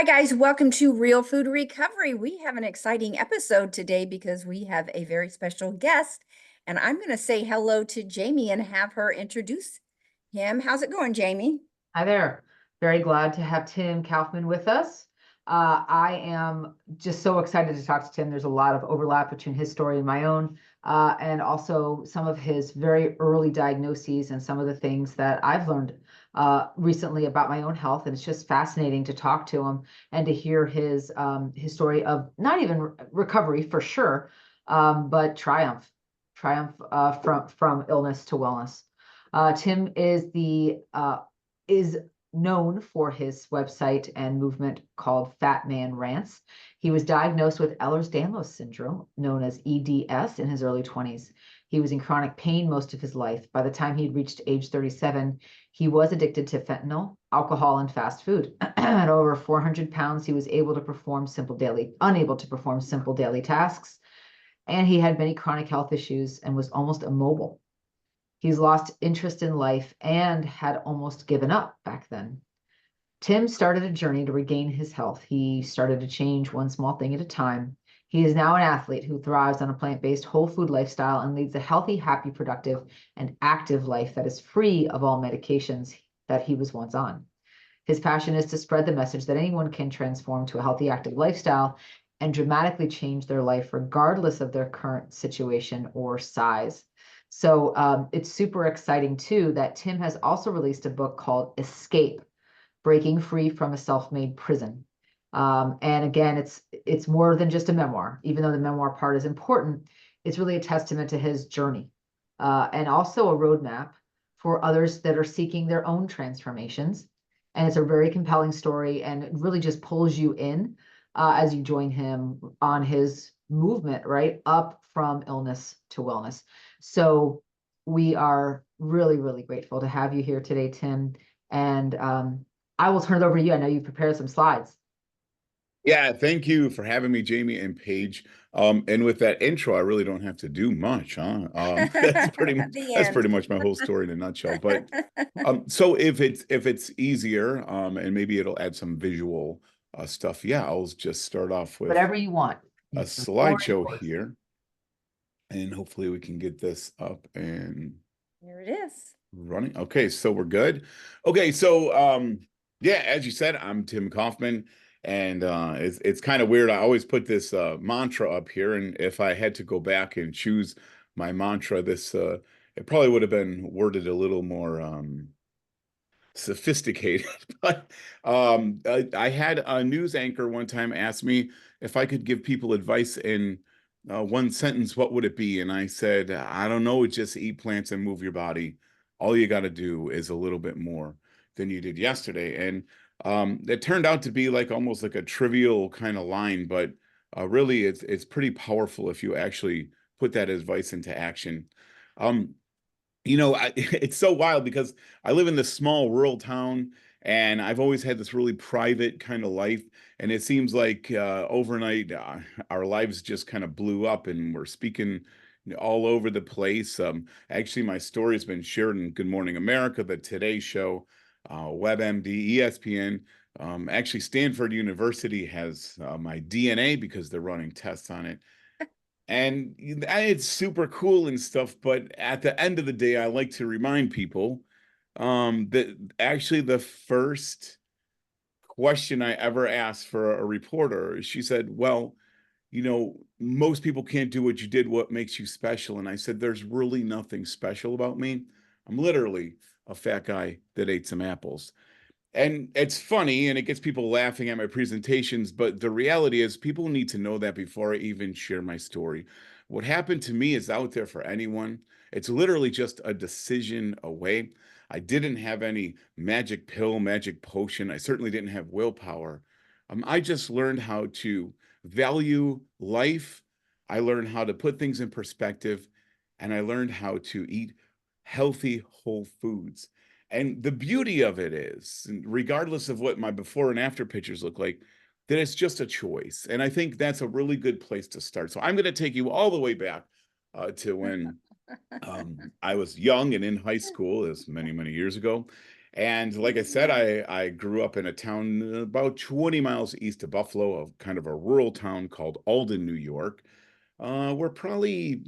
Hi, guys. Welcome to Real Food Recovery. We have an exciting episode today because we have a very special guest. And I'm going to say hello to Jamie and have her introduce him. How's it going, Jamie? Hi there. Very glad to have Tim Kaufman with us. I am just so excited to talk to Tim. There's a lot of overlap between his story and my own, and also some of his very early diagnoses and some of the things that I've learned recently about my own health. And it's just fascinating to talk to him and to hear his story of not even recovery for sure, but triumph from illness to wellness. Tim is known for his website and movement called Fat Man Rants. He was diagnosed with Ehlers-Danlos syndrome, known as EDS, in his early 20s. He was in chronic pain most of his life. By the time he'd reached age 37, he was addicted to fentanyl, alcohol, and fast food. At over 400 pounds, he was unable to perform simple daily tasks, and he had many chronic health issues and was almost immobile. He's lost interest in life and had almost given up back then. Tim started a journey to regain his health. He started to change one small thing at a time. He is now an athlete who thrives on a plant-based whole food lifestyle and leads a healthy, happy, productive, and active life that is free of all medications that he was once on. His passion is to spread the message that anyone can transform to a healthy, active lifestyle and dramatically change their life regardless of their current situation or size. So it's super exciting too that Tim has also released a book called Escape: Breaking Free from a Self-Made Prison. And again, it's more than just a memoir. Even though the memoir part is important, it's really a testament to his journey, and also a roadmap for others that are seeking their own transformations. And it's a very compelling story, and it really just pulls you in as you join him on his movement, right, up from illness to wellness. So we are really, really grateful to have you here today, Tim. And I will turn it over to you. I know you've prepared some slides. Yeah, thank you for having me, Jamie and Paige. And with that intro, I really don't have to do much, huh? That's pretty much The that's end. pretty much my whole story in a nutshell. But so if it's easier, and maybe it'll add some visual stuff. Yeah, I'll just start off with Whatever you want. a The floor is slideshow yours. here, and hopefully we can get this up and There it is. running. Okay, so we're good. Okay, so yeah, as you said, I'm Tim Kaufman, and it's kind of weird. I always put this mantra up here, and if I had to go back and choose my mantra, this it probably would have been worded a little more sophisticated. But I had a news anchor one time ask me if I could give people advice in one sentence, what would it be? And I said, I don't know, just eat plants and move your body. All you got to do is a little bit more than you did yesterday. And it turned out to be like almost like a trivial kind of line, but really it's pretty powerful if you actually put that advice into action. Um, it's so wild because I live in this small rural town, and I've always had this really private kind of life. And it seems like overnight, our lives just kind of blew up, and we're speaking all over the place. Actually, my story has been shared in Good Morning America, the Today Show, WebMD, ESPN. Actually, Stanford University has my DNA because they're running tests on it. And it's super cool and stuff, but at the end of the day, I like to remind people that actually the first question I ever asked for a reporter, she said, well, most people can't do what you did. What makes you special? And I said, there's really nothing special about me. I'm literally a fat guy that ate some apples. And it's funny and it gets people laughing at my presentations, but the reality is people need to know that before I even share my story. What happened to me is out there for anyone. It's literally just a decision away. I didn't have any magic pill, magic potion. I certainly didn't have willpower. I just learned how to value life. I learned how to put things in perspective, and I learned how to eat healthy, whole foods. And the beauty of it is, regardless of what my before and after pictures look like, that it's just a choice. And I think that's a really good place to start. So I'm going to take you all the way back to when I was young and in high school, as many, many years ago. And like I said, I grew up in a town about 20 miles east of Buffalo, a kind of a rural town called Alden, New York. We're probably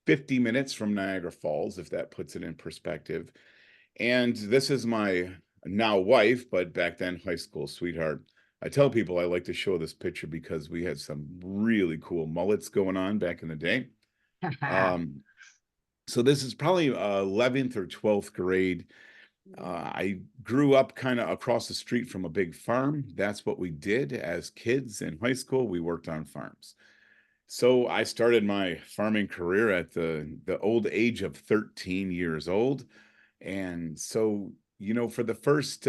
50 minutes from Niagara Falls, if that puts it in perspective. And this is my now wife, but back then high school sweetheart. I tell people I like to show this picture because we had some really cool mullets going on back in the day. Um, so this is probably 11th or 12th grade. I grew up kind of across the street from a big farm. That's what we did as kids in high school. We worked on farms. So I started my farming career at the old age of 13 years old. And so, for the first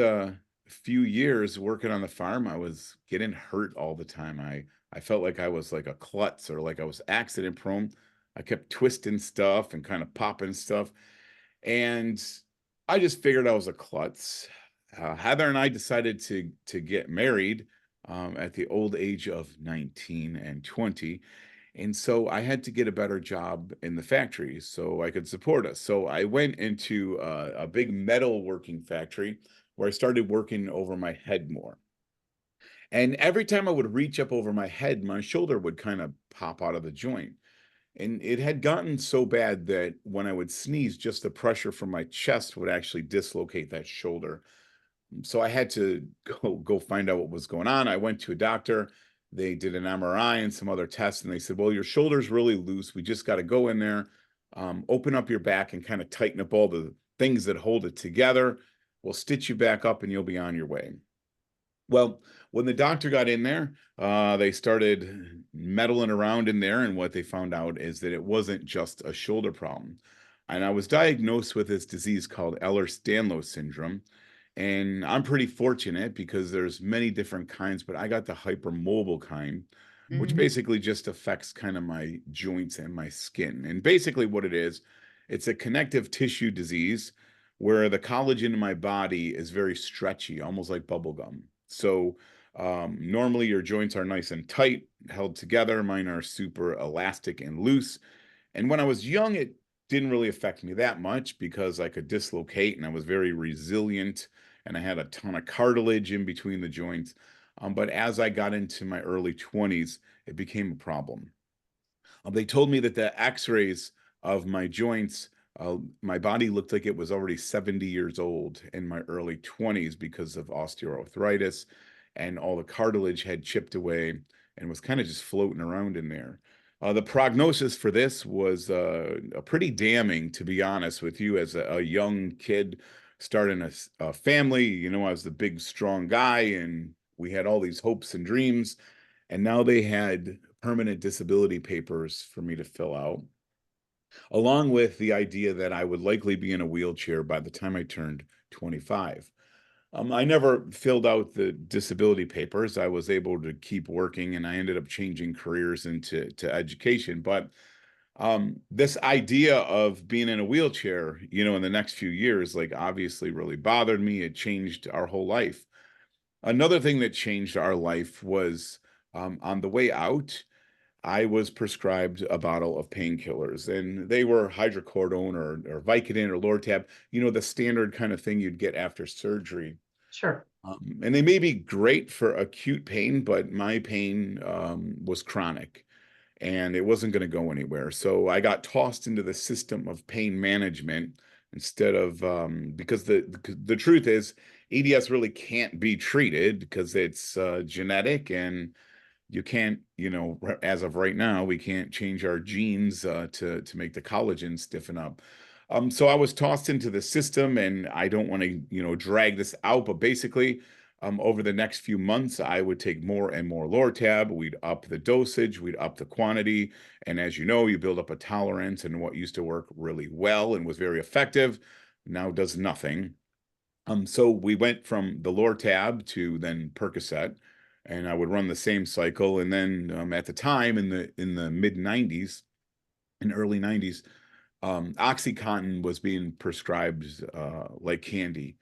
few years working on the farm, I was getting hurt all the time. I felt like I was like a klutz or like I was accident prone. I kept twisting stuff and kind of popping stuff. And I just figured I was a klutz. Heather and I decided to get married at the old age of 19 and 20. And so I had to get a better job in the factory so I could support us. So I went into a big metal working factory where I started working over my head more. And every time I would reach up over my head, my shoulder would kind of pop out of the joint. And it had gotten so bad that when I would sneeze, just the pressure from my chest would actually dislocate that shoulder. So I had to go find out what was going on. I went to a doctor. They did an MRI and some other tests, and they said, "Well, your shoulder's really loose. We just got to go in there, open up your back, and kind of tighten up all the things that hold it together. We'll stitch you back up, and you'll be on your way." Well, when the doctor got in there, they started meddling around in there, and what they found out is that it wasn't just a shoulder problem. And I was diagnosed with this disease called Ehlers-Danlos syndrome. And I'm pretty fortunate because there's many different kinds, but I got the hypermobile kind, which Mhm. basically just affects kind of my joints and my skin. And basically what it is, it's a connective tissue disease where the collagen in my body is very stretchy, almost like bubble gum. So normally your joints are nice and tight, held together. Mine are super elastic and loose. And when I was young, it didn't really affect me that much because I could dislocate and I was very resilient and I had a ton of cartilage in between the joints. But as I got into my early 20s, it became a problem. They told me that the x-rays of my joints, my body looked like it was already 70 years old in my early 20s because of osteoarthritis, and all the cartilage had chipped away and was kind of just floating around in there. The prognosis for this was a pretty damning, to be honest with you, as a young kid starting a family. I was the big, strong guy, and we had all these hopes and dreams. And now they had permanent disability papers for me to fill out, along with the idea that I would likely be in a wheelchair by the time I turned 25. I never filled out the disability papers. I was able to keep working and I ended up changing careers into education. But this idea of being in a wheelchair, in the next few years, like obviously really bothered me. It changed our whole life. Another thing that changed our life was on the way out, I was prescribed a bottle of painkillers, and they were hydrocodone or Vicodin or Lortab, the standard kind of thing you'd get after surgery. Sure. And they may be great for acute pain, but my pain was chronic and it wasn't going to go anywhere. So I got tossed into the system of pain management instead of because the truth is EDS really can't be treated because it's genetic and you can't, as of right now, we can't change our genes to make the collagen stiffen up. So I was tossed into the system, and I don't want to, drag this out, but basically, over the next few months, I would take more and more Lortab. We'd up the dosage, we'd up the quantity, and as you know, you build up a tolerance, and what used to work really well and was very effective now does nothing. So we went from the Lortab to then Percocet, and I would run the same cycle. And then at the time in the mid 90s and early 90s, OxyContin was being prescribed like candy.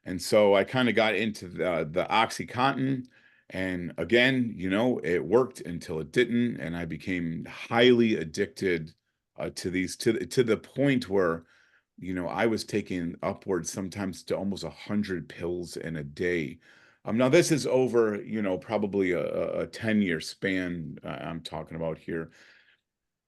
And so I kind of got into the OxyContin. And again, it worked until it didn't. And I became highly addicted to these to the point where I was taking upwards sometimes to almost 100 pills in a day. Now this is over, probably a 10-year span I'm talking about here.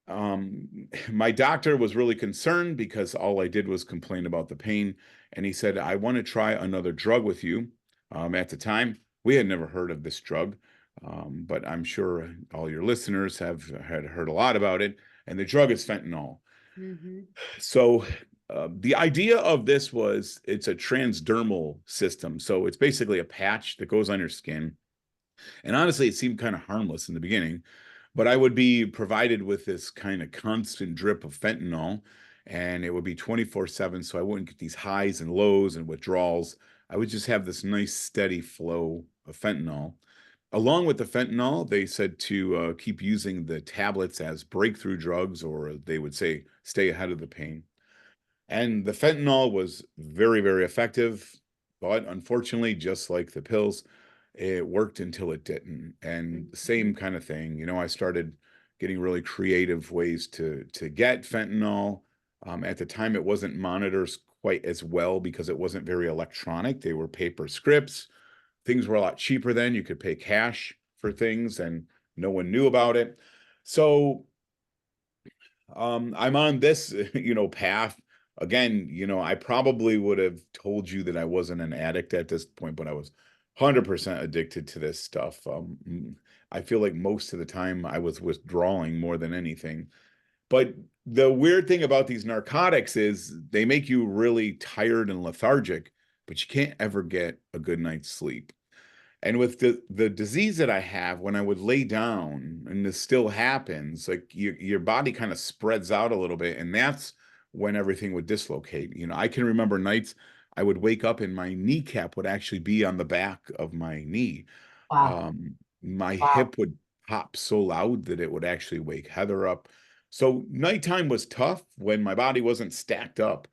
My doctor was really concerned because all I did was complain about the pain. And he said, I want to try another drug with you. At the time, we had never heard of this drug. But I'm sure all your listeners had heard a lot about it. And the drug is fentanyl. Mm-hmm. So the idea of this was it's a transdermal system. So it's basically a patch that goes on your skin. And honestly, it seemed kind of harmless in the beginning, but I would be provided with this kind of constant drip of fentanyl, and it would be 24/7. So I wouldn't get these highs and lows and withdrawals. I would just have this nice steady flow of fentanyl. Along with the fentanyl, they said to keep using the tablets as breakthrough drugs, or they would say stay ahead of the pain. And the fentanyl was very, very effective, but unfortunately, just like the pills, it worked until it didn't. And the same kind of thing, I started getting really creative ways to get fentanyl. At the time, it wasn't monitored quite as well because it wasn't very electronic. They were paper scripts. Things were a lot cheaper then. You could pay cash for things, and no one knew about it. So I'm on this, path. Again, I probably would have told you that I wasn't an addict at this point, but I was 100% addicted to this stuff. I feel like most of the time I was withdrawing more than anything. But the weird thing about these narcotics is they make you really tired and lethargic, but you can't ever get a good night's sleep. And with the disease that I have, when I would lay down, and this still happens, like your body kind of spreads out a little bit, and that's when everything would dislocate. I can remember nights I would wake up and my kneecap would actually be on the back of my knee. Wow. My Wow. hip would pop so loud that it would actually wake Heather up. So nighttime was tough when my body wasn't stacked up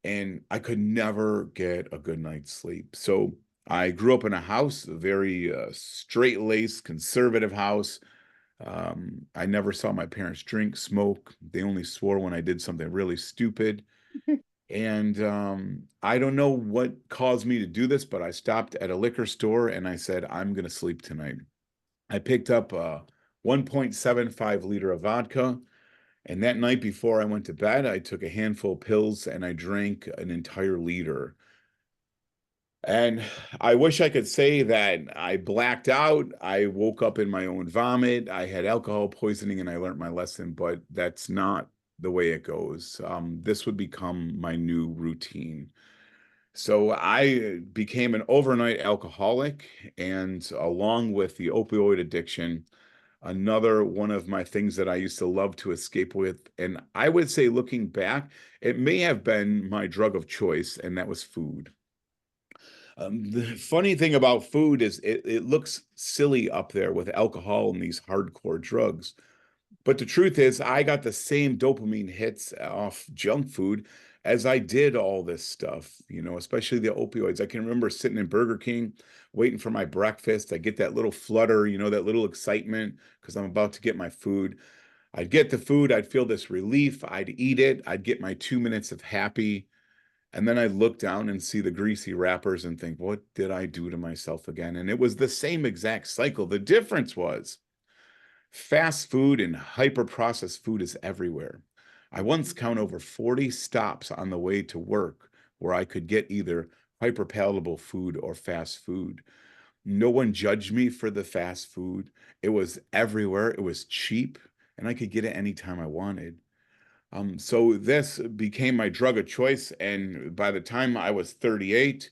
and I could never get a good night's sleep. So I grew up in a house, a very straight-laced, conservative house. I never saw my parents drink, smoke. They only swore when I did something really stupid. And I don't know what caused me to do this, but I stopped at a liquor store and I said, I'm going to sleep tonight. I picked up a 1.75 liter of vodka. And that night before I went to bed, I took a handful of pills and I drank an entire liter. And I wish I could say that I blacked out. I woke up in my own vomit. I had alcohol poisoning and I learned my lesson, but that's not the way it goes. This would become my new routine. So I became an overnight alcoholic, and along with the opioid addiction, another one of my things that I used to love to escape with, and I would say looking back, it may have been my drug of choice, and that was food. The funny thing about food is it looks silly up there with alcohol and these hardcore drugs. But the truth is, I got the same dopamine hits off junk food as I did all this stuff, especially the opioids. I can remember sitting in Burger King waiting for my breakfast. I get that little flutter, that little excitement because I'm about to get my food. I'd get the food, I'd feel this relief, I'd eat it, I'd get my 2 minutes of happy. And then I'd look down and see the greasy wrappers and think, what did I do to myself again? And it was the same exact cycle. The difference was fast food and hyper processed food is everywhere. I once count over 40 stops on the way to work where I could get either hyper palatable food or fast food. No one judged me for the fast food. It was everywhere. It was cheap and I could get it anytime I wanted. So this became my drug of choice. And by the time I was 38,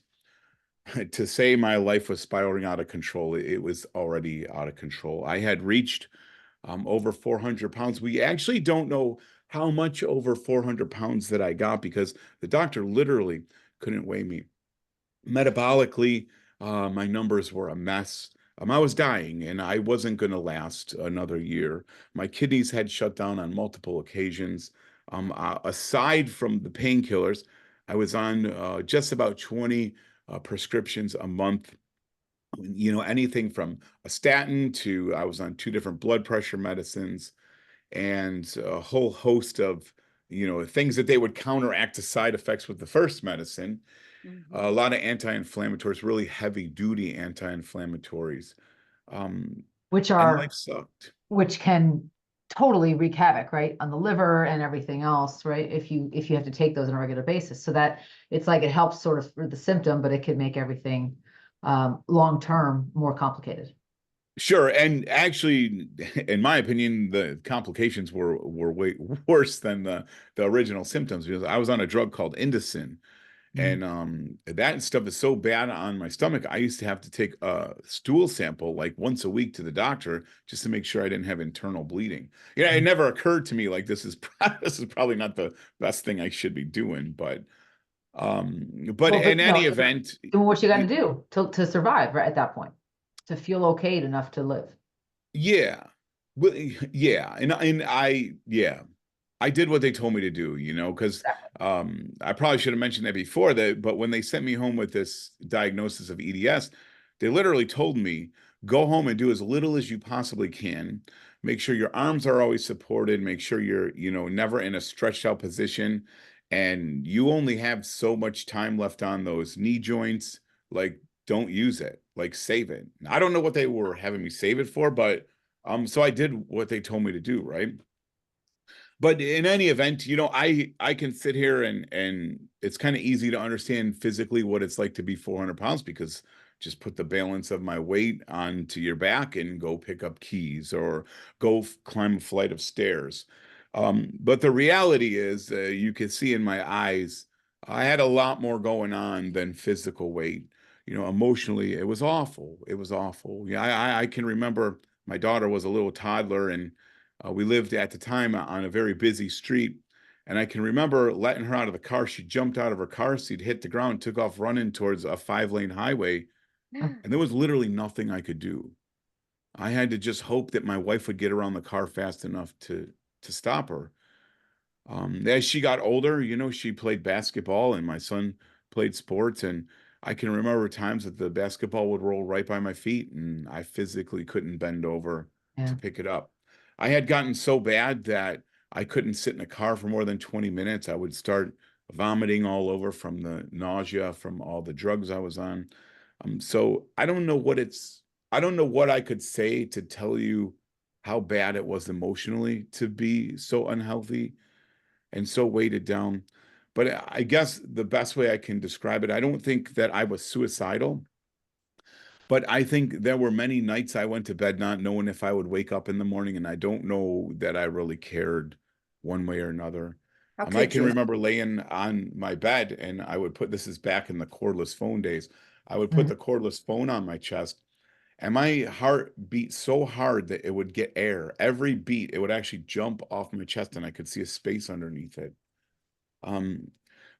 to say my life was spiraling out of control, it was already out of control. I had reached over 400 pounds. We actually don't know how much over 400 pounds that I got because the doctor literally couldn't weigh me. Metabolically, my numbers were a mess. I was dying and I wasn't going to last another year. My kidneys had shut down on multiple occasions. Aside from the painkillers, I was on just about 20 prescriptions a month, anything from a statin to I was on two different blood pressure medicines and a whole host of, things that they would counteract the side effects with the first medicine. A Mhm. lot of anti-inflammatories, really heavy duty anti-inflammatories. which And are life sucked. which can totally wreak havoc, right, on the liver and everything else, right? If you have to take those on a regular basis, so that it's like it helps sort of for the symptom, but it could make everything long term more complicated. Sure, and actually, in my opinion, the complications were way worse than the original symptoms, because I was on a drug called Indocin, Mhm. and that stuff is so bad on my stomach. I used to have to take a stool sample like once a week to the doctor just to make sure I didn't have internal bleeding. It never occurred to me like this is probably not the best thing I should be doing, but Well, in but any no, event, doing what you got to do to survive, right, at that point, to feel okay enough to live. yeah. Well, yeah, yeah, I did what they told me to do, because I probably should have mentioned that before that, but when they sent me home with this diagnosis of EDS, they literally told me, go home and do as little as you possibly can. Make sure your arms are always supported, make sure you're, never in a stretched out position, and you only have so much time left on those knee joints. Like, don't use it, like save it. I don't know what they were having me save it for, but so I did what they told me to do, right? But in any event, I can sit here and it's kind of easy to understand physically what it's like to be 400 pounds, because just put the balance of my weight onto your back and go pick up keys or go climb a flight of stairs. But the reality is, you can see in my eyes, I had a lot more going on than physical weight. Emotionally, it was awful. It was awful. Yeah, I can remember my daughter was a little toddler, and we lived at the time on a very busy street. And I can remember letting her out of the car. She jumped out of her car seat, hit the ground, took off running towards a 5-lane highway. And there was literally nothing I could do. I had to just hope that my wife would get around the car fast enough to stop her. As she got older, she played basketball and my son played sports. And I can remember times that the basketball would roll right by my feet and I physically couldn't bend over Yeah. to pick it up. I had gotten so bad that I couldn't sit in a car for more than 20 minutes. I would start vomiting all over from the nausea from all the drugs I was on. So I don't know what I could say to tell you how bad it was emotionally to be so unhealthy and so weighted down. But I guess the best way I can describe it, I don't think that I was suicidal, but I think there were many nights I went to bed not knowing if I would wake up in the morning, and I don't know that I really cared one way or another. How I could can you? remember laying on my bed, and I would this is back in the cordless phone days. I would put Mhm. the cordless phone on my chest, and my heart beat so hard that it would get air. Every beat, it would actually jump off my chest, and I could see a space underneath it. Um,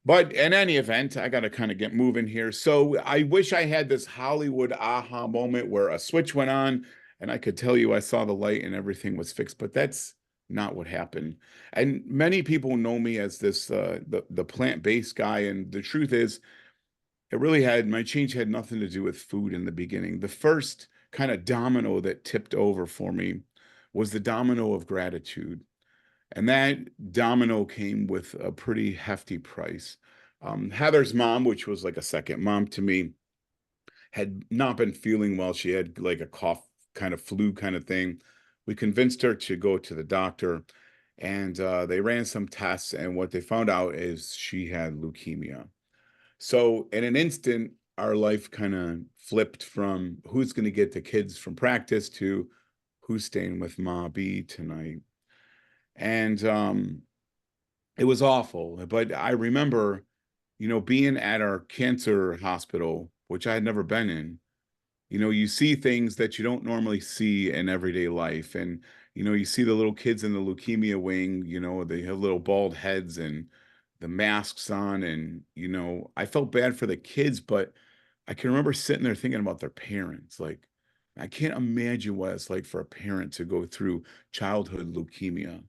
but in any event, I got to kind of get moving here. So I wish I had this Hollywood aha moment where a switch went on and I could tell you I saw the light and everything was fixed, but that's not what happened. And many people know me as this the plant-based guy, and the truth is, my change had nothing to do with food in the beginning. The first kind of domino that tipped over for me was the domino of gratitude. And that domino came with a pretty hefty price. Heather's mom, which was like a second mom to me, had not been feeling well. She had like a cough, kind of flu kind of thing. We convinced her to go to the doctor, and they ran some tests. And what they found out is she had leukemia. So, in an instant, our life kind of flipped from who's going to get the kids from practice to who's staying with Ma B tonight. And it was awful, but I remember, being at our cancer hospital, which I had never been in. You see things that you don't normally see in everyday life. And, you see the little kids in the leukemia wing, they have little bald heads and the masks on. And, I felt bad for the kids, but I can remember sitting there thinking about their parents. Like, I can't imagine what it's like for a parent to go through childhood leukemia.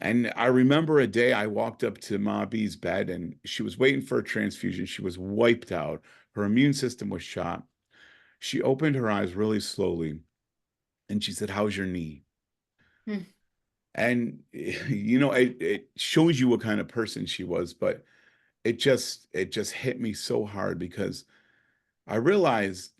And I remember a day I walked up to Ma B's bed and she was waiting for a transfusion. She was wiped out. Her immune system was shot. She opened her eyes really slowly and she said, "How's your knee?" Hmm. And it shows you what kind of person she was, but it just hit me so hard because I realized,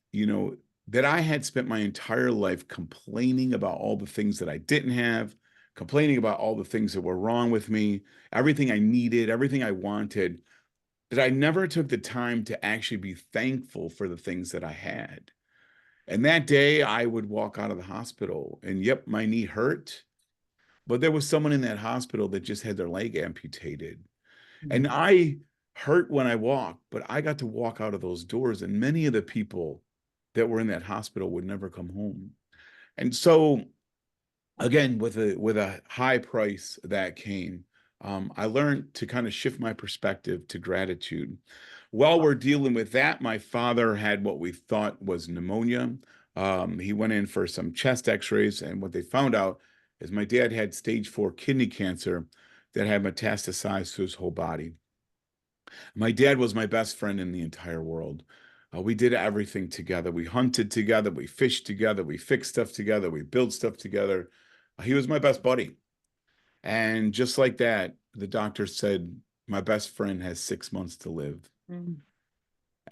that I had spent my entire life complaining about all the things that I didn't have, complaining about all the things that were wrong with me, everything I needed, everything I wanted, that I never took the time to actually be thankful for the things that I had. And that day I would walk out of the hospital and yep, my knee hurt, but there was someone in that hospital that just had their leg amputated. And Mm. I hurt when I walked, but I got to walk out of those doors, and many of the people that were in that hospital would never come home. And so, again, with a high price that came, I learned to kind of shift my perspective to gratitude. While we're dealing with that, my father had what we thought was pneumonia. He went in for some chest X-rays, and what they found out is my dad had stage 4 kidney cancer that had metastasized to his whole body. My dad was my best friend in the entire world. We did everything together. We hunted together. We fished together. We fixed stuff together. We built stuff together. He was my best buddy. And just like that, the doctor said, my best friend has 6 months to live. Mm.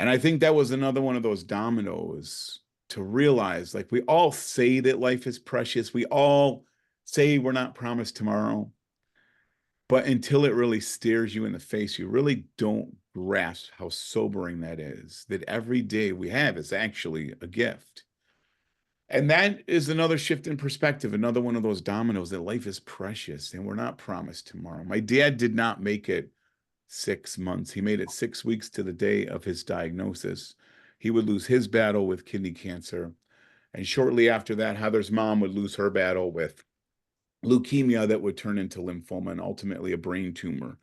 And I think that was another one of those dominoes to realize like we all say that life is precious. We all say we're not promised tomorrow. But until it really stares you in the face, you really don't grasp how sobering that is, that every day we have is actually a gift. And that is another shift in perspective, another one of those dominoes that life is precious and we're not promised tomorrow. My dad did not make it 6 months. He made it 6 weeks to the day of his diagnosis. He would lose his battle with kidney cancer. And shortly after that, Heather's mom would lose her battle with leukemia that would turn into lymphoma, and ultimately a brain tumor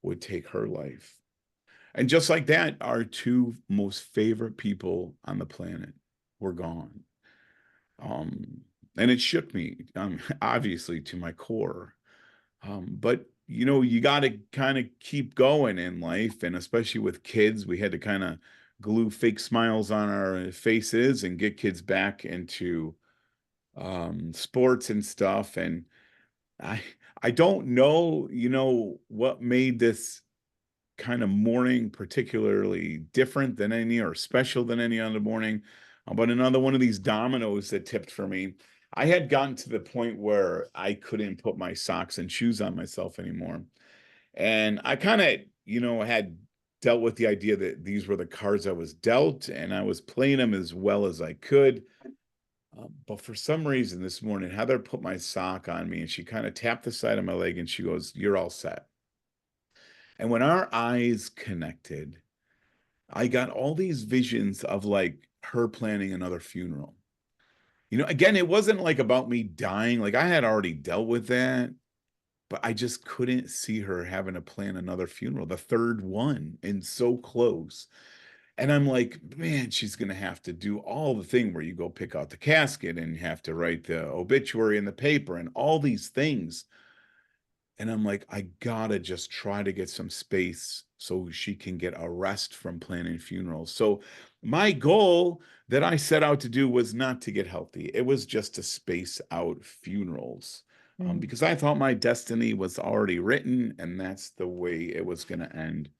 would take her life. And just like that, our two most favorite people on the planet were gone. Um, and it shook me, obviously, to my core. But you got to kind of keep going in life, and especially with kids, we had to kind of glue fake smiles on our faces and get kids back into sports and stuff. And I I don't know, what made this kind of morning particularly different than any or special than any other morning, but another one of these dominoes that tipped for me. I had gotten to the point where I couldn't put my socks and shoes on myself anymore. And I kind of, had dealt with the idea that these were the cards I was dealt and I was playing them as well as I could. But for some reason this morning, Heather put my sock on me and she kind of tapped the side of my leg and she goes, "You're all set." And when our eyes connected, I got all these visions of like her planning another funeral. Again, it wasn't like about me dying. Like I had already dealt with that, but I just couldn't see her having to plan another funeral, the third one, and so close. And I'm like, man, she's going to have to do all the thing where you go pick out the casket and you have to write the obituary in the paper and all these things. And I'm like, I gotta just try to get some space so she can get a rest from planning funerals. So my goal that I set out to do was not to get healthy. It was just to space out funerals. Mm. Because I thought my destiny was already written and that's the way it was going to end.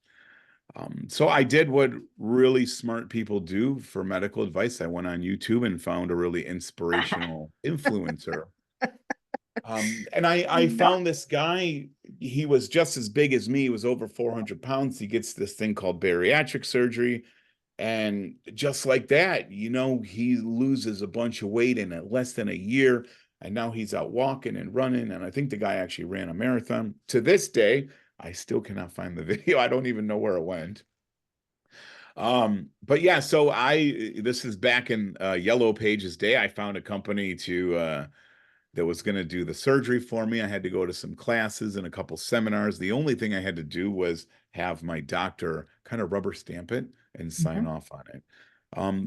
So I did what really smart people do for medical advice. I went on YouTube and found a really inspirational influencer. And I No. found this guy, he was just as big as me, he was over 400 pounds. He gets this thing called bariatric surgery. And just like that, he loses a bunch of weight in less than a year. And now he's out walking and running. And I think the guy actually ran a marathon. To this day, I still cannot find the video. I don't even know where it went. But yeah, so this is back in Yellow Pages day. I found a company that was going to do the surgery for me. I had to go to some classes and a couple seminars. The only thing I had to do was have my doctor kind of rubber stamp it and sign Mhm. off on it.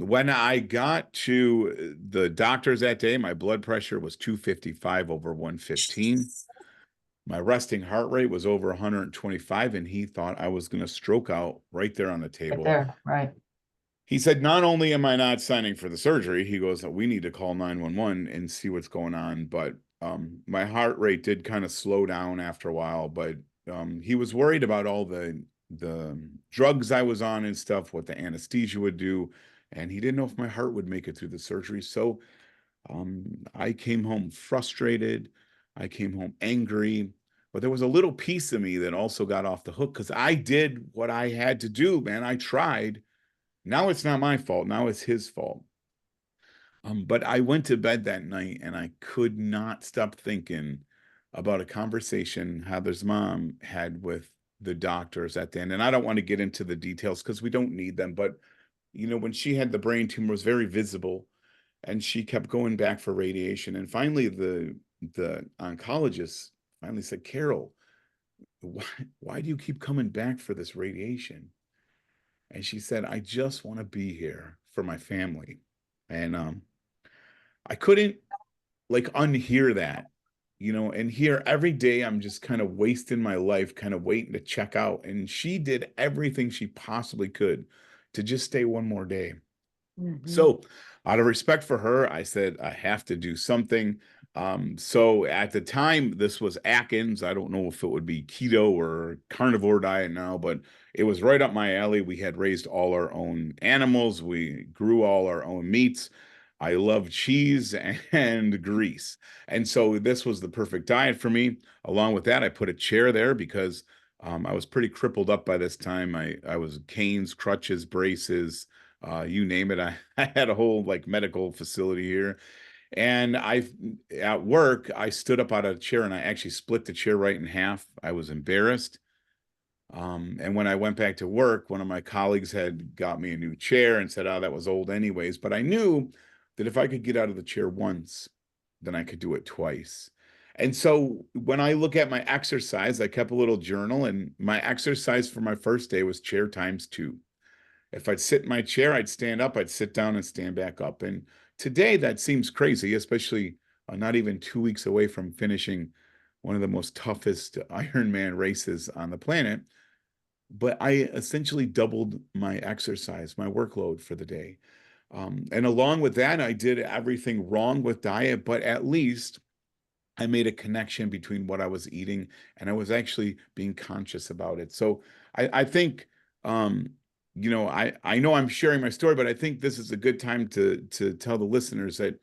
When I got to the doctors that day, my blood pressure was 255 over 115. My resting heart rate was over 125, and he thought I was going to stroke out right there on the Right table. there, right. He said, not only am I not signing for the surgery, he goes, we need to call 911 and see what's going on. But my heart rate did kind of slow down after a while, but he was worried about all the drugs I was on and stuff, what the anesthesia would do, and he didn't know if my heart would make it through the surgery. So I came home frustrated. I came home angry, but there was a little piece of me that also got off the hook because I did what I had to do, man. I tried. Now it's not my fault. Now it's his fault. But I went to bed that night and I could not stop thinking about a conversation Heather's mom had with the doctors at the end. And I don't want to get into the details because we don't need them. But, when she had the brain tumor, it was very visible and she kept going back for radiation. And finally, the oncologist finally said, Carol, why do you keep coming back for this radiation? And she said, I just want to be here for my family. And I couldn't like unhear that, and here every day I'm just kind of wasting my life, kind of waiting to check out. And she did everything she possibly could to just stay one more day. So out of respect for her, I said, I have to do something. So at the time, this was Atkins. I don't know if it would be keto or carnivore diet now, but it was right up my alley. We had raised all our own animals. We grew all our own meats. I love cheese and grease. And so this was the perfect diet for me. Along with that, I put a chair there because I was pretty crippled up by this time. I was canes, crutches, braces, you name it. I had a whole like medical facility here. And at work, I stood up out of a chair and I actually split the chair right in half. I was embarrassed. And when I went back to work, one of my colleagues had got me a new chair and said, oh, that was old anyways. But I knew that if I could get out of the chair once, then I could do it twice. And so when I look at my exercise, I kept a little journal, and my exercise for my first day was chair times 2. If I'd sit in my chair, I'd stand up, I'd sit down and stand back up. And today that seems crazy, especially not even 2 weeks away from finishing one of the most toughest Ironman races on the planet. But I essentially doubled my exercise, my workload for the day. And along with that, I did everything wrong with diet, but at least I made a connection between what I was eating and I was actually being conscious about it. So I think, I know I'm sharing my story, but I think this is a good time to tell the listeners that,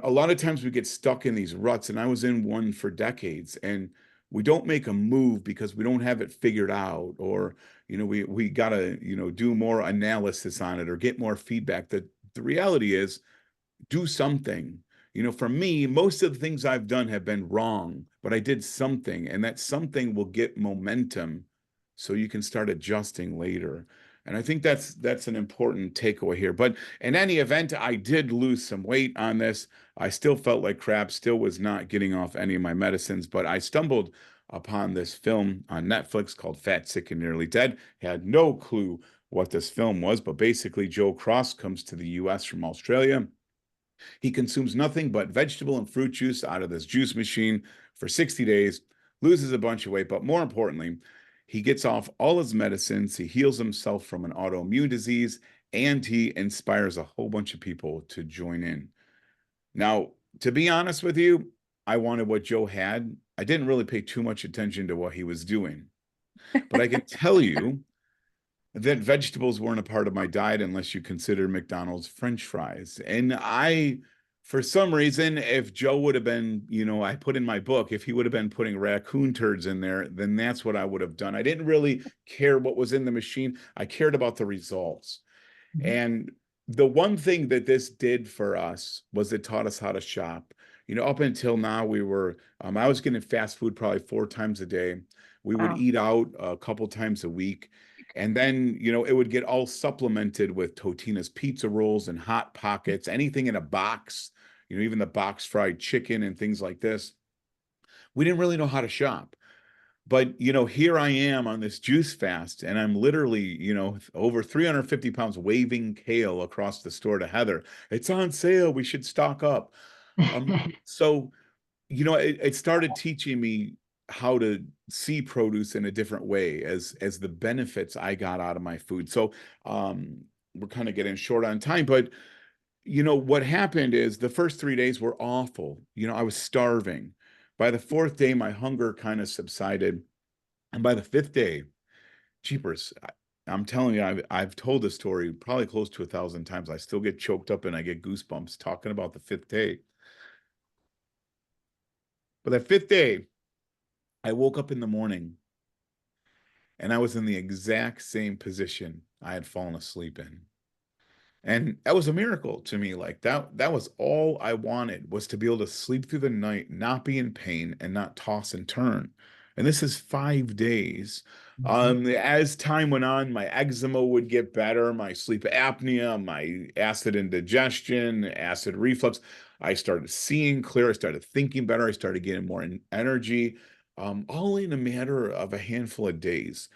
a lot of times we get stuck in these ruts, and I was in one for decades, and we don't make a move because we don't have it figured out, or, we gotta, do more analysis on it or get more feedback. The reality is do something. For me, most of the things I've done have been wrong, but I did something, and that something will get momentum so you can start adjusting later. And I think that's an important takeaway here. But in any event, I did lose some weight on this. I still felt like crap, still was not getting off any of my medicines, but I stumbled upon this film on Netflix called Fat, Sick, and Nearly Dead. Had no clue what this film was, but basically Joe Cross comes to the US from Australia. He consumes nothing but vegetable and fruit juice out of this juice machine for 60 days, loses a bunch of weight, but more importantly, he gets off all his medicines, he heals himself from an autoimmune disease, and he inspires a whole bunch of people to join in. Now, to be honest with you, I wanted what Joe had. I didn't really pay too much attention to what he was doing, but I can tell you that vegetables weren't a part of my diet unless you consider McDonald's French fries. And for some reason, if Joe would have been, I put in my book, if he would have been putting raccoon turds in there, then that's what I would have done. I didn't really care what was in the machine. I cared about the results. And the one thing that this did for us was it taught us how to shop. Up until now, I was getting fast food probably 4 times a day. We would eat out a couple times a week. And then, it would get all supplemented with Totino's pizza rolls and Hot Pockets, anything in a box, even the box fried chicken and things like this. We didn't really know how to shop. But, here I am on this juice fast, and I'm literally, over 350 pounds waving kale across the store to Heather. It's on sale. We should stock up. So, it started teaching me how to see produce in a different way as the benefits I got out of my food. So, we're kind of getting short on time, but what happened is the first 3 days were awful. I was starving. By the fourth day, my hunger kind of subsided. And by the fifth day, jeepers, I'm telling you, I've told this story probably close to 1,000 times. I still get choked up and I get goosebumps talking about the fifth day. But that fifth day, I woke up in the morning and I was in the exact same position I had fallen asleep in. And that was a miracle to me. Like that was all I wanted, was to be able to sleep through the night, not be in pain and not toss and turn. And this is 5 days. Mhm. As time went on, my eczema would get better, my sleep apnea, my acid indigestion, acid reflux. I started seeing clear. I started thinking better. I started getting more energy, all in a matter of a handful of days.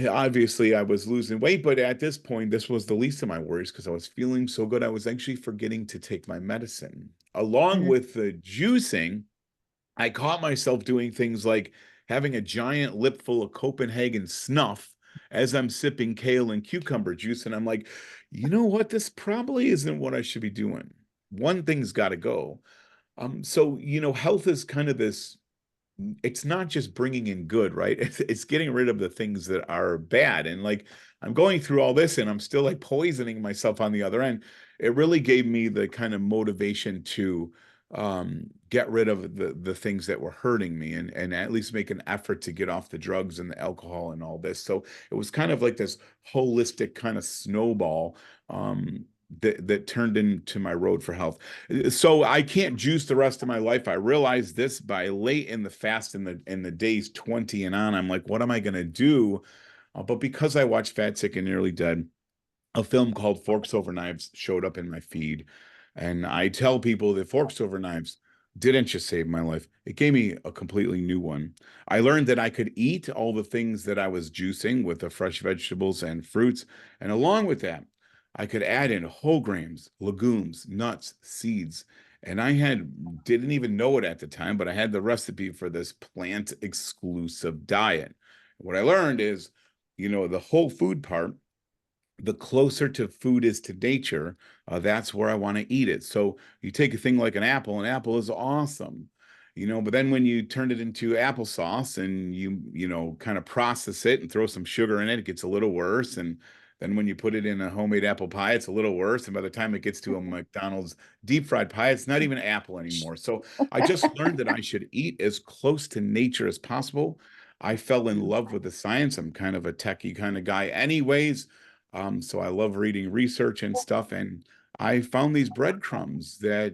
Obviously, I was losing weight, but at this point, this was the least of my worries because I was feeling so good. I was actually forgetting to take my medicine. Along Mhm. with the juicing, I caught myself doing things like having a giant lip full of Copenhagen snuff as I'm sipping kale and cucumber juice. And I'm like, you know what? This probably isn't what I should be doing. One thing's got to go. So health is kind of this, it's not just bringing in good, right? It's getting rid of the things that are bad. And like I'm going through all this and I'm still like poisoning myself on the other end. It really gave me the kind of motivation to get rid of the things that were hurting me and at least make an effort to get off the drugs and the alcohol and all this. So it was kind of like this holistic kind of snowball that turned into my road for health. So I can't juice the rest of my life. I realized this by late in the fast in the days 20 and on. I'm like, what am I going to do? But because I watched Fat, Sick, and Nearly Dead, a film called Forks Over Knives showed up in my feed. And I tell people that Forks Over Knives didn't just save my life, it gave me a completely new one. I learned that I could eat all the things that I was juicing with the fresh vegetables and fruits. And along with that, I could add in whole grains, legumes, nuts, seeds. And didn't even know it at the time, but I had the recipe for this plant exclusive diet. What I learned is, the whole food part, the closer to food is to nature, that's where I want to eat it. So you take a thing like an apple is awesome, but then when you turn it into applesauce and you kind of process it and throw some sugar in it, it gets a little worse. And then when you put it in a homemade apple pie, it's a little worse. And by the time it gets to a McDonald's deep fried pie, it's not even apple anymore. So I just learned that I should eat as close to nature as possible. I fell in love with the science. I'm kind of a techie kind of guy, anyways. So I love reading research and stuff. And I found these breadcrumbs that,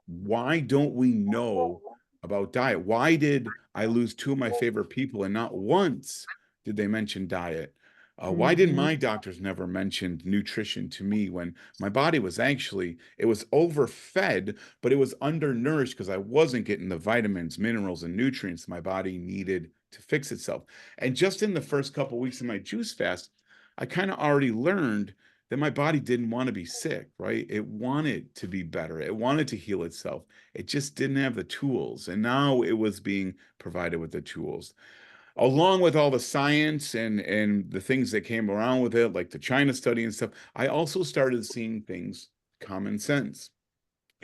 why don't we know about diet? Why did I lose two of my favorite people and not once did they mention diet? Why did Mhm. my doctors never mention nutrition to me when my body was it was overfed, but it was undernourished because I wasn't getting the vitamins, minerals, and nutrients my body needed to fix itself. And just in the first couple of weeks of my juice fast, I kind of already learned that my body didn't want to be sick, right? It wanted to be better. It wanted to heal itself. It just didn't have the tools. And now it was being provided with the tools. Along with all the science and the things that came around with it, like the China study and stuff, I also started seeing things common sense.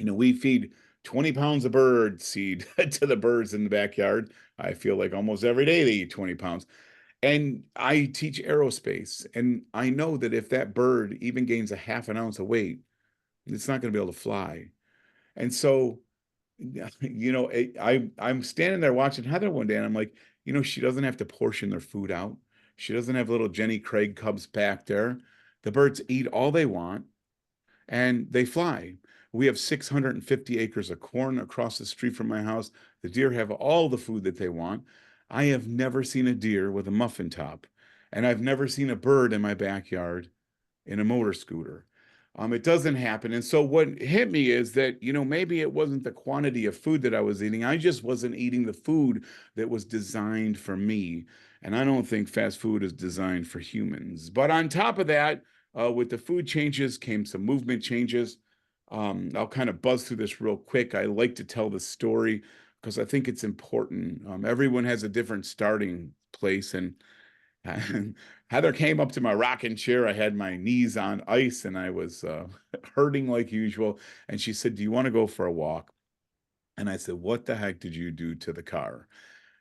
We feed 20 pounds of bird seed to the birds in the backyard. I feel like almost every day they eat 20 pounds. And I teach aerospace, and I know that if that bird even gains a half an ounce of weight, it's not going to be able to fly. And so, I'm standing there watching Heather one day, and I'm like, she doesn't have to portion their food out. She doesn't have little Jenny Craig cubs back there. The birds eat all they want and they fly. We have 650 acres of corn across the street from my house. The deer have all the food that they want. I have never seen a deer with a muffin top, and I've never seen a bird in my backyard in a motor scooter. It doesn't happen. And so what hit me is that, maybe it wasn't the quantity of food that I was eating. I just wasn't eating the food that was designed for me. And I don't think fast food is designed for humans. But on top of that, with the food changes came some movement changes. I'll kind of buzz through this real quick. I like to tell the story because I think it's important. Everyone has a different starting place, and Heather came up to my rocking chair. I had my knees on ice, and I was hurting like usual. And she said, "Do you want to go for a walk?" And I said, "What the heck did you do to the car?"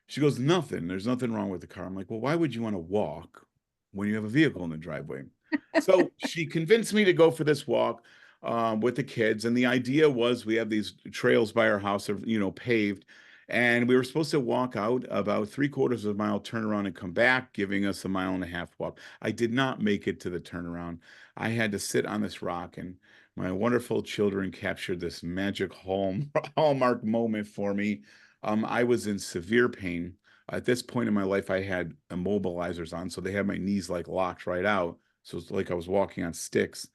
She goes, "Nothing. There's nothing wrong with the car." I'm like, "Well, why would you want to walk when you have a vehicle in the driveway?" So she convinced me to go for this walk with the kids. And the idea was we have these trails by our house, paved. And we were supposed to walk out about 3/4 of a mile, turn around and come back, giving us a 1.5 mile walk. I did not make it to the turnaround. I had to sit on this rock, and my wonderful children captured this magic hallmark moment for me. I was in severe pain. At this point in my life, I had immobilizers on, so they had my knees like locked right out. So it's like I was walking on sticks.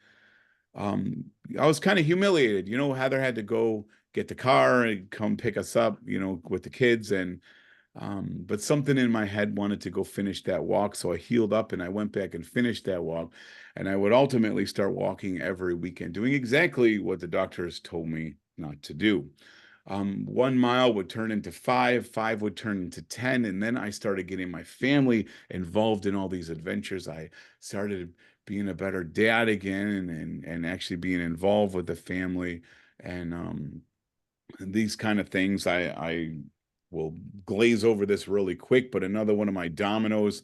I was kind of humiliated. Heather had to go get the car and come pick us up, with the kids. But something in my head wanted to go finish that walk. So I healed up and I went back and finished that walk. And I would ultimately start walking every weekend, doing exactly what the doctors told me not to do. 1 mile would turn into five, five would turn into 10. And then I started getting my family involved in all these adventures. I started being a better dad again, and actually being involved with the family. And these kind of things, I will glaze over this really quick, but another one of my dominoes,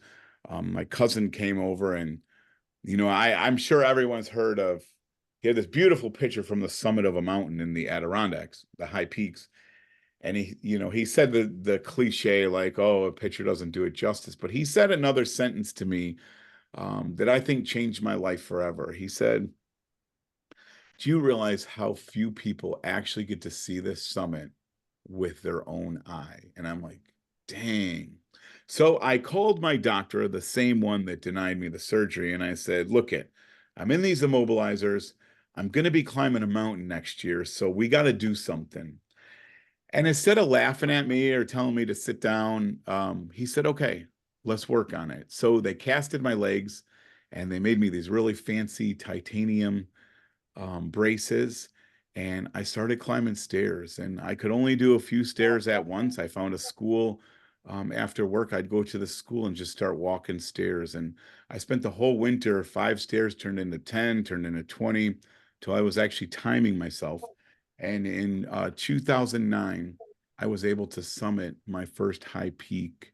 my cousin came over, and I'm sure everyone's heard of, he had this beautiful picture from the summit of a mountain in the Adirondacks, the high peaks. And he said the cliche, like, "Oh, a picture doesn't do it justice." But he said another sentence to me that I think changed my life forever. He said, "Do you realize how few people actually get to see this summit with their own eye?" And I'm like, dang. So I called my doctor, the same one that denied me the surgery, and I said, I'm in these immobilizers. I'm going to be climbing a mountain next year, so we got to do something." And instead of laughing at me or telling me to sit down, he said, "Okay, let's work on it." So they casted my legs, and they made me these really fancy titanium braces. And I started climbing stairs, and I could only do a few stairs at once. I found a school. After work, I'd go to the school and just start walking stairs. And I spent the whole winter, 5 stairs turned into 10, turned into 20, till I was actually timing myself. And in 2009, I was able to summit my first high peak.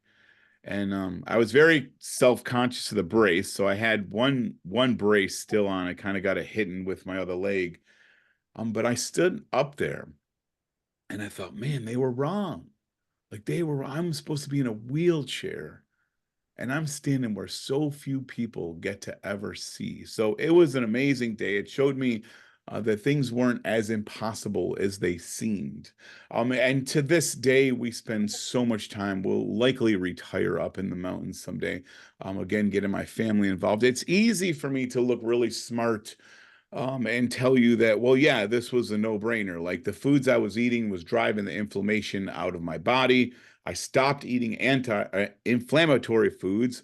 And I was very self-conscious of the brace, so I had one brace still on. I kind of got it hidden with my other leg. But I stood up there, and I thought, man, they were wrong. Like, I'm supposed to be in a wheelchair, and I'm standing where so few people get to ever see. So it was an amazing day. It showed me that things weren't as impossible as they seemed. And to this day, we spend so much time. We'll likely retire up in the mountains someday. Again, getting my family involved. It's easy for me to look really smart and tell you that, well, yeah, this was a no-brainer. Like, the foods I was eating was driving the inflammation out of my body. I stopped eating anti-inflammatory foods,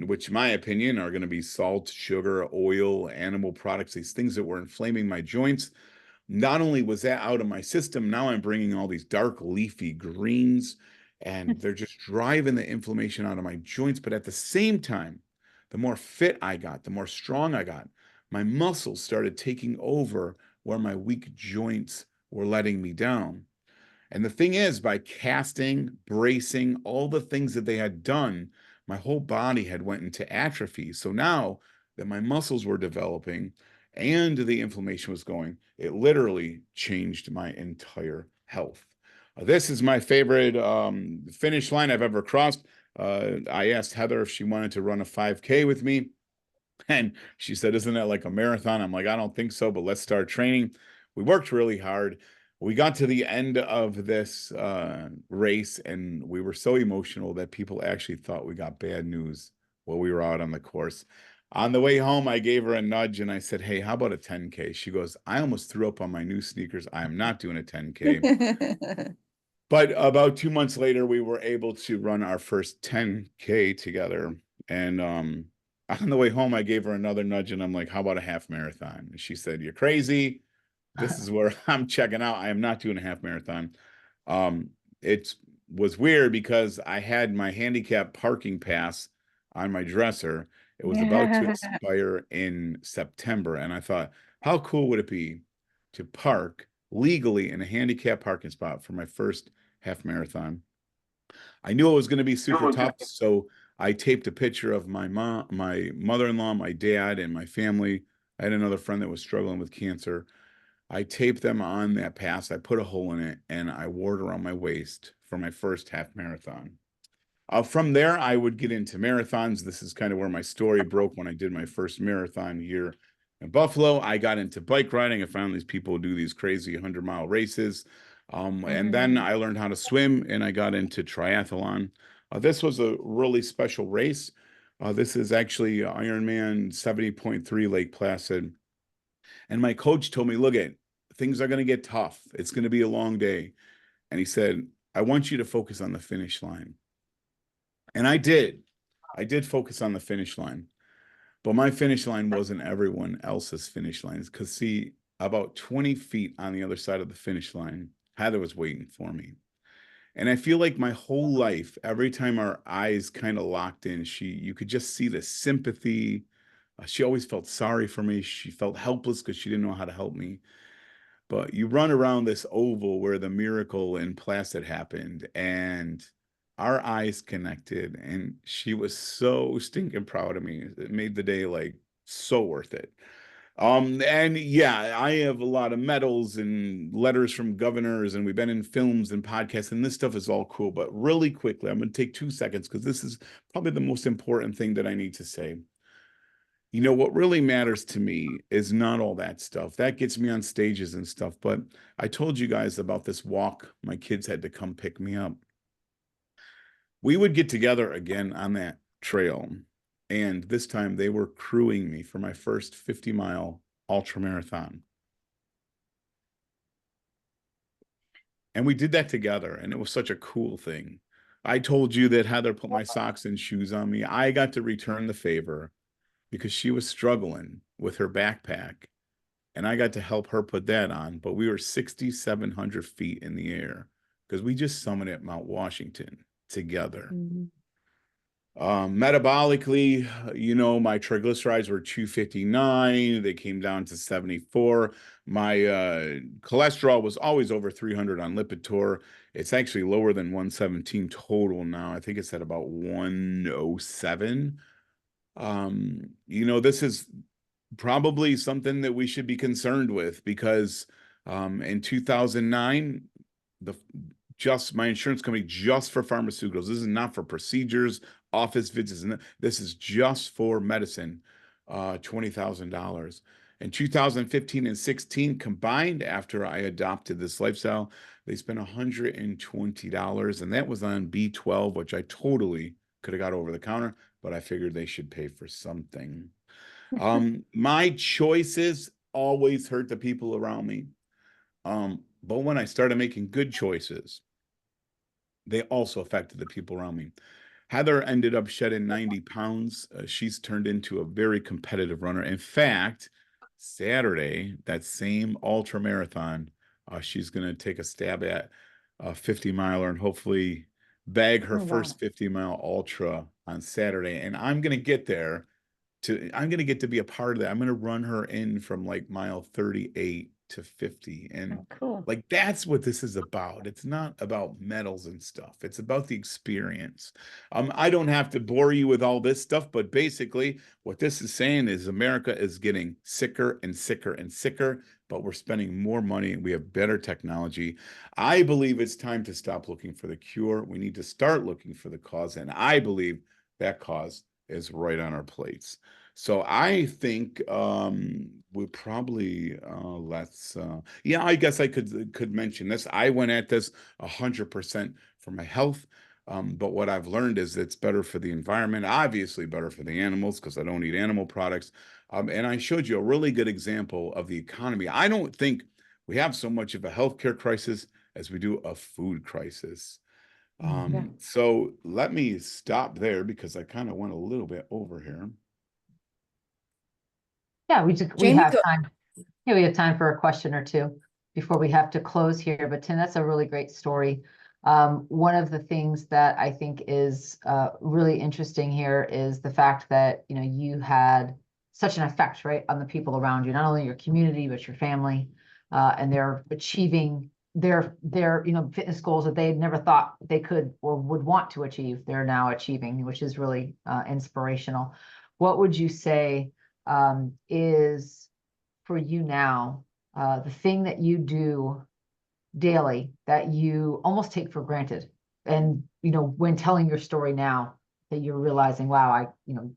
which, in my opinion, are going to be salt, sugar, oil, animal products, these things that were inflaming my joints. Not only was that out of my system, now I'm bringing all these dark leafy greens, and they're just driving the inflammation out of my joints. But at the same time, the more fit I got, the more strong I got. My muscles started taking over where my weak joints were letting me down. And the thing is, by casting, bracing, all the things that they had done, my whole body had went into atrophy. So now that my muscles were developing and the inflammation was going, it literally changed my entire health. This is my favorite finish line I've ever crossed. I asked Heather if she wanted to run a 5K with me. And she said, "Isn't that like a marathon?" I'm like, "I don't think so, but let's start training." We worked really hard. We got to the end of this race, and we were so emotional that people actually thought we got bad news while we were out on the course. On the way home, I gave her a nudge and I said, "Hey, how about a 10K?" She goes, "I almost threw up on my new sneakers. I am not doing a 10K." But about 2 months later, we were able to run our first 10K together. And on the way home, I gave her another nudge, and I'm like, "How about a half marathon?" And she said, "You're crazy. This is where I'm checking out. I am not doing a half marathon." It was weird because I had my handicap parking pass on my dresser. It was about to expire in September, and I thought, How cool would it be to park legally in a handicap parking spot for my first half marathon? I knew it was going to be super tough, so I taped a picture of my mom, my mother-in-law, my dad, and my family. I had another friend that was struggling with cancer. I taped them on that pass. I put a hole in it, and I wore it around my waist for my first half marathon. From there, I would get into marathons. This is kind of where my story broke when I did my first marathon here in Buffalo. I got into bike riding. I found these people who do these crazy 100-mile races. And then I learned how to swim and I got into triathlon. This was a really special race. This is actually Ironman 70.3 Lake Placid. And my coach told me, look, things are going to get tough. It's going to be a long day. And he said, I want you to focus on the finish line. And I did. I did focus on the finish line. But my finish line wasn't everyone else's finish lines. Because, see, about 20 feet on the other side of the finish line, Heather was waiting for me. And I feel like my whole life, every time our eyes kind of locked in, you could just see the sympathy. She always felt sorry for me. She felt helpless because she didn't know how to help me. But you run around this oval where the miracle in Placid happened, and our eyes connected, and she was so stinking proud of me. It made the day like so worth it. And yeah, I have a lot of medals and letters from governors, and we've been in films and podcasts, and this stuff is all cool. But really quickly, I'm going to take 2 seconds because this is probably the most important thing that I need to say. You know, what really matters to me is not all that stuff. That gets me on stages and stuff. But I told you guys about this walk. My kids had to come pick me up. We would get together again on that trail. And this time they were crewing me for my first 50-mile ultra marathon. And we did that together. And it was such a cool thing. I told you that Heather put my socks and shoes on me. I got to return the favor because she was struggling with her backpack, and I got to help her put that on. But we were 6,700 feet in the air because we just summited Mount Washington together. Metabolically, you know, my triglycerides were 259. They came down to 74. My cholesterol was always over 300 on Lipitor. It's actually lower than 117 total now. I think it's at about 107. You know, this is probably something that we should be concerned with because in 2009, my insurance company just for pharmaceuticals. This is not for procedures, office visits, and this is just for medicine. $20,000. In 2015 and 16 combined, after I adopted this lifestyle, they spent $120, and that was on B12, which I totally could have got over the counter, but I figured they should pay for something. My choices always hurt the people around me. But when I started making good choices, they also affected the people around me. Heather ended up shedding 90 pounds. She's turned into a very competitive runner. In fact, Saturday, that same ultra marathon, she's going to take a stab at a 50-miler and hopefully bag her first 50-mile ultra on Saturday. And I'm going to get there. I'm going to get to be a part of that. I'm going to run her in from like mile 38 to 50. And Cool. like, that's what this is about. It's not about medals and stuff. It's about the experience. I don't have to bore you with all this stuff, but basically what this is saying is America is getting sicker and sicker and sicker, but we're spending more money and we have better technology. I believe it's time to stop looking for the cure. We need to start looking for the cause. And I believe that cause is right on our plates. So I think we probably yeah, I guess I could mention this. I went at this 100% for my health. But what I've learned is it's better for the environment, obviously better for the animals because I don't eat animal products. And I showed you a really good example of the economy. I don't think we have so much of a healthcare crisis as we do a food crisis. So let me stop there because I kind of went a little bit over here. Yeah, we Jamie, have time. Yeah, we have time for a question or two before we have to close here. But Tim, that's a really great story. One of the things that I think is really interesting here is the fact that, you know, you had such an effect, right, on the people around you, not only your community, but your family, and they're achieving their fitness goals that they had never thought they could or would want to achieve. They're now achieving, which is really inspirational. What would you say is for you now the thing that you do daily that you almost take for granted, and when telling your story now, that you're realizing, wow, I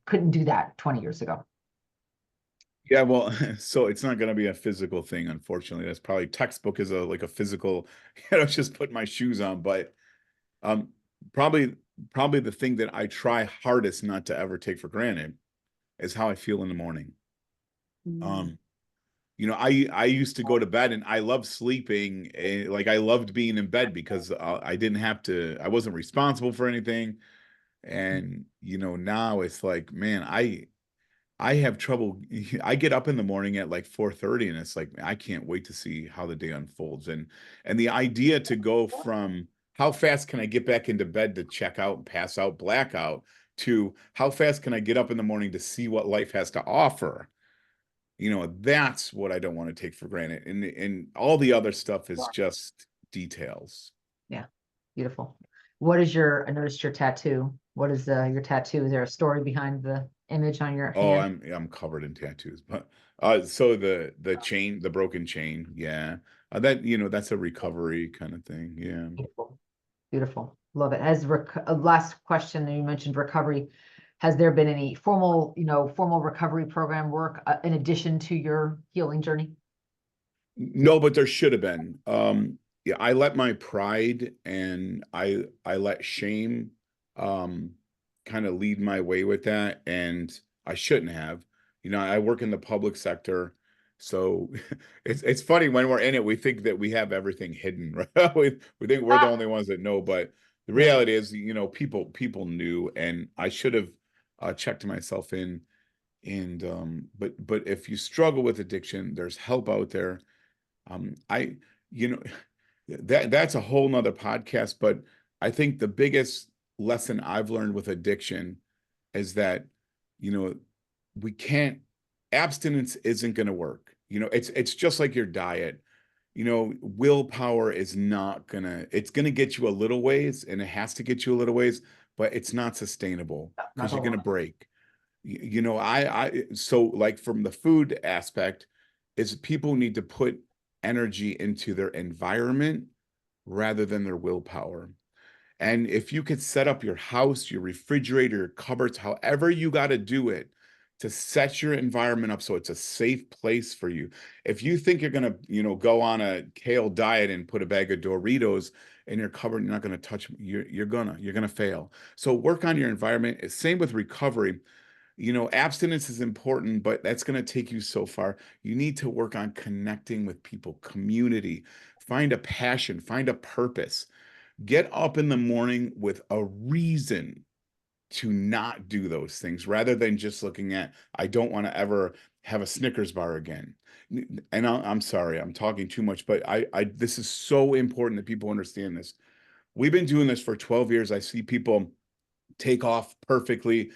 couldn't do that 20 years ago? Yeah, well, so it's not going to be a physical thing, unfortunately. That's probably textbook is like a physical, just put my shoes on. But um, probably probably the thing that I try hardest not to ever take for granted is how I feel in the morning. Um, I used to go to bed and I loved sleeping, like I loved being in bed because I didn't have to, I wasn't responsible for anything. And now it's like, man, I have trouble. I get up in the morning at like 4:30 and it's like I can't wait to see how the day unfolds. And the idea to go from how fast can I get back into bed to check out, pass out, blackout, to how fast can I get up in the morning to see what life has to offer. That's what I don't want to take for granted. And all the other stuff is just details. Yeah, beautiful. I noticed your tattoo. What is your tattoo? Is there a story behind the image on your Oh, hand? I'm covered in tattoos, but so the chain, the broken chain, yeah. That's a recovery kind of thing. Yeah. Beautiful. Beautiful. Love it. Last question, you mentioned recovery. Has there been any formal recovery program work in addition to your healing journey? No, but there should have been. Yeah, I let my pride and I let shame um kind of lead my way with that, and I shouldn't have. I work in the public sector, so it's funny when we're in it, we think that we have everything hidden, right? We think we're the only ones that know, but the Yeah. reality is, people knew, and I should have checked myself in. And but if you struggle with addiction, there's help out there. I, you know, that's a whole nother podcast, but I think the biggest lesson I've learned with addiction is that, you know, we can't, abstinence isn't going to work. It's just like your diet. Willpower is not it's gonna get you a little ways, and it has to get you a little ways, but it's not sustainable Not because a you're gonna lot. break. So like from the food aspect, is people need to put energy into their environment rather than their willpower. And if you could set up your house, your refrigerator, your cupboards, however you got to do it to set your environment up so it's a safe place for you. If you think you're going to, go on a kale diet and put a bag of Doritos in your cupboard, you're not going to touch, you're going to fail. So work on your environment. Same with recovery. Abstinence is important, but that's going to take you so far. You need to work on connecting with people, community, find a passion, find a purpose. Get up in the morning with a reason to not do those things rather than just looking at, I don't want to ever have a Snickers bar again. And I'm sorry, I'm talking too much, but this is so important that people understand this. We've been doing this for 12 years. I see people take off perfectly.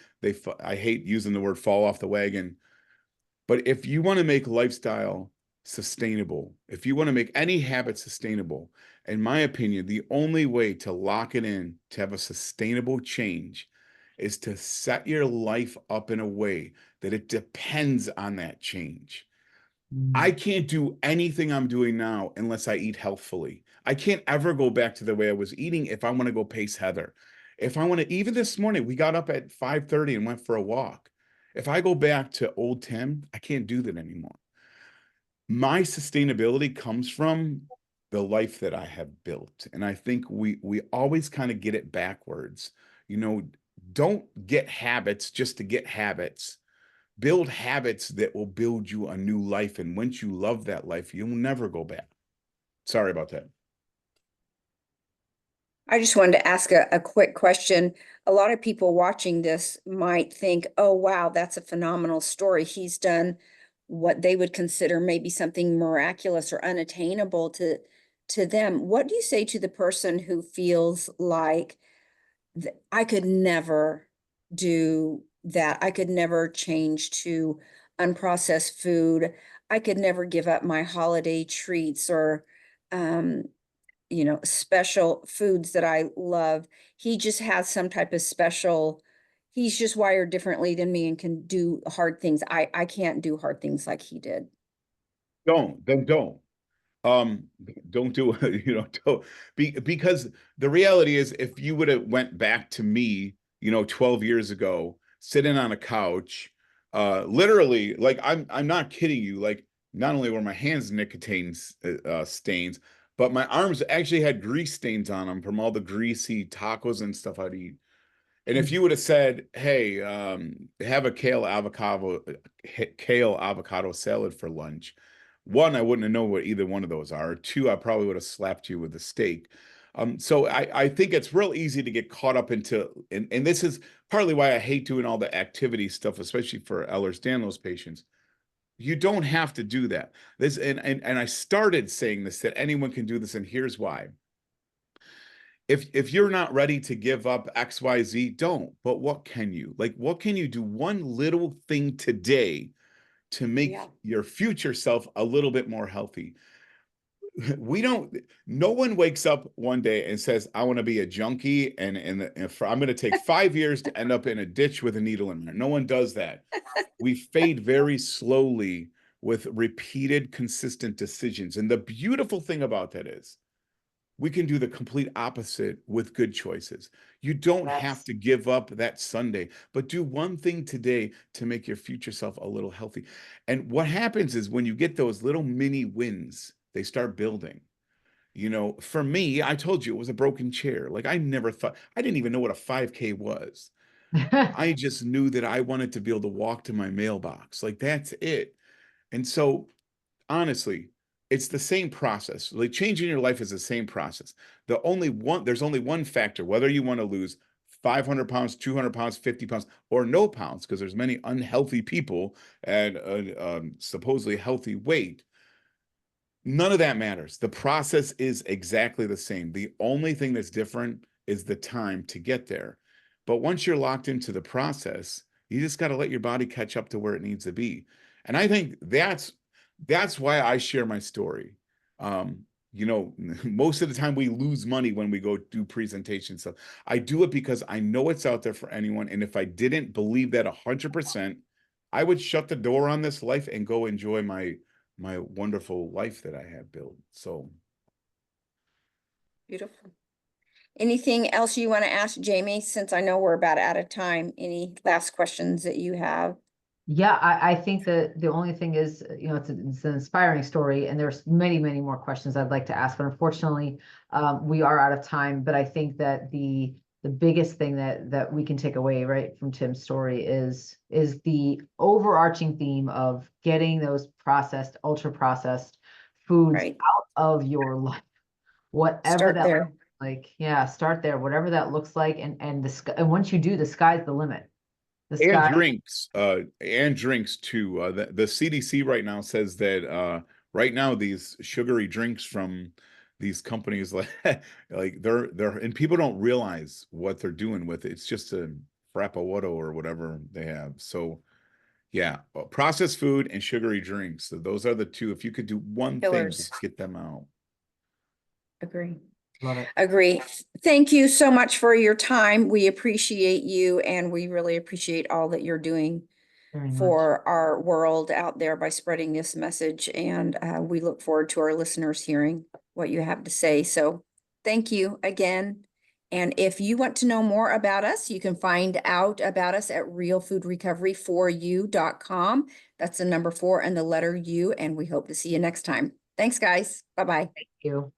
I hate using the word fall off the wagon, but if you want to make lifestyle sustainable, if you want to make any habit sustainable, in my opinion, the only way to lock it in to have a sustainable change is to set your life up in a way that it depends on that change. I Mm. can't do anything I'm doing now unless I eat healthfully. I can't ever go back to the way I was eating if I want to go pace Heather. If I want to, even this morning, we got up at 5:30 and went for a walk. If I go back to old Tim, I can't do that anymore. My sustainability comes from the life that I have built. And I think we always kind of get it backwards. You know, don't get habits just to get habits. Build habits that will build you a new life. And once you love that life, you'll never go back. Sorry about that. I just wanted to ask a quick question. A lot of people watching this might think, oh, wow, that's a phenomenal story. He's done what they would consider maybe something miraculous or unattainable to them. What do you say to the person who feels like I could never do that? I could never change to unprocessed food. I could never give up my holiday treats or, you know, special foods that I love. He just has some type of special, he's just wired differently than me and can do hard things. I can't do hard things like he did. Then don't. Um, don't do it, don't because the reality is if you would have went back to me, 12 years ago, sitting on a couch, literally, like I'm not kidding you, like not only were my hands nicotine stains, but my arms actually had grease stains on them from all the greasy tacos and stuff I'd eat. And if you would have said, "Hey, have a kale avocado salad for lunch," one, I wouldn't have known what either one of those are. Two, I probably would have slapped you with a steak. So I think it's real easy to get caught up into, and this is partly why I hate doing all the activity stuff, especially for Ehlers-Danlos patients. You don't have to do that. This and I started saying this that anyone can do this, and here's why. If you're not ready to give up XYZ, don't. But what can you? Like, what can you do one little thing today to make your future self a little bit more healthy? No one wakes up one day and says, I want to be a junkie and I'm going to take 5 years to end up in a ditch with a needle in there. No one does that. We fade very slowly with repeated, consistent decisions. And the beautiful thing about that is we can do the complete opposite with good choices. You don't have to give up that Sunday, but do one thing today to make your future self a little healthy. And what happens is when you get those little mini wins, they start building. For me, I told you it was a broken chair. Like I didn't even know what a 5K was. I just knew that I wanted to be able to walk to my mailbox. Like that's it. And so honestly, it's the same process. Like changing your life is the same process. There's only one factor, whether you want to lose 500 pounds, 200 pounds, 50 pounds, or no pounds, because there's many unhealthy people at supposedly healthy weight. None of that matters. The process is exactly the same. The only thing that's different is the time to get there. But once you're locked into the process, you just got to let your body catch up to where it needs to be. And I think that's why I share my story. Most of the time we lose money when we go do presentations. So I do it because I know it's out there for anyone. And if I didn't believe that 100%, I would shut the door on this life and go enjoy my wonderful life that I have built. So Beautiful. Anything else you want to ask Jamie, since I know we're about out of time? Any last questions that you have? Yeah, I think that the only thing is, it's an inspiring story, and there's many, many more questions I'd like to ask, but unfortunately, we are out of time. But I think that the biggest thing that we can take away right from Tim's story is the overarching theme of getting those processed, ultra processed foods out of your life, whatever that looks like. Yeah, start there, whatever that looks like, and once you do, the sky's the limit. And drinks too. The CDC right now says that right now these sugary drinks from these companies like they're and people don't realize what they're doing with it. It's just a frappuccino or whatever they have. So yeah, processed food and sugary drinks. So those are the two. If you could do one thing to get them out. Agree. Love it. Agree. Thank you so much for your time. We appreciate you, and we really appreciate all that you're doing for our world out there by spreading this message. And we look forward to our listeners hearing what you have to say. So thank you again. And if you want to know more about us, you can find out about us at realfoodrecovery4u.com. That's the number 4 and the letter U. And we hope to see you next time. Thanks, guys. Bye-bye. Thank you.